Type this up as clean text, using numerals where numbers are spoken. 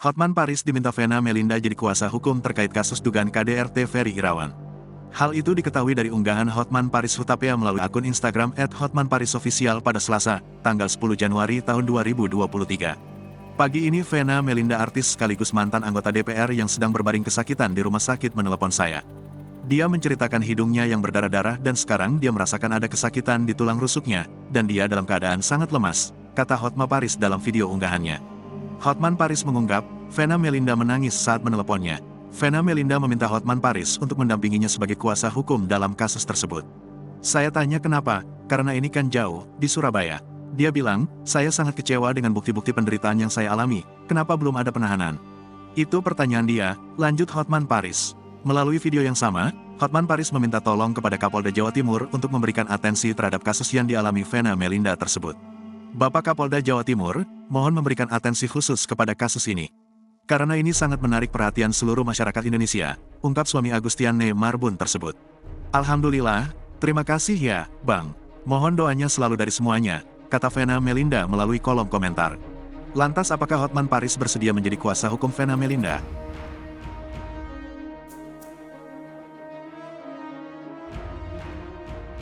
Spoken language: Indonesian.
Hotman Paris diminta Vena Melinda jadi kuasa hukum terkait kasus dugaan KDRT Ferry Irawan. Hal itu diketahui dari unggahan Hotman Paris Hutapea melalui akun Instagram @hotmanparisofficial pada Selasa, tanggal 10 Januari tahun 2023. Pagi ini Vena Melinda, artis sekaligus mantan anggota DPR yang sedang berbaring kesakitan di rumah sakit, menelepon saya. Dia menceritakan hidungnya yang berdarah-darah dan sekarang dia merasakan ada kesakitan di tulang rusuknya, dan dia dalam keadaan sangat lemas, kata Hotman Paris dalam video unggahannya. Hotman Paris mengungkap, Vena Melinda menangis saat meneleponnya. Vena Melinda meminta Hotman Paris untuk mendampinginya sebagai kuasa hukum dalam kasus tersebut. Saya tanya kenapa, karena ini kan jauh, di Surabaya. Dia bilang, saya sangat kecewa dengan bukti-bukti penderitaan yang saya alami, kenapa belum ada penahanan? Itu pertanyaan dia, lanjut Hotman Paris. Melalui video yang sama, Hotman Paris meminta tolong kepada Kapolda Jawa Timur untuk memberikan atensi terhadap kasus yang dialami Vena Melinda tersebut. Bapak Kapolda Jawa Timur, mohon memberikan atensi khusus kepada kasus ini. Karena ini sangat menarik perhatian seluruh masyarakat Indonesia, ungkap suami Agustiane Marbun tersebut. Alhamdulillah, terima kasih ya, Bang. Mohon doanya selalu dari semuanya, kata Vena Melinda melalui kolom komentar. Lantas apakah Hotman Paris bersedia menjadi kuasa hukum Vena Melinda?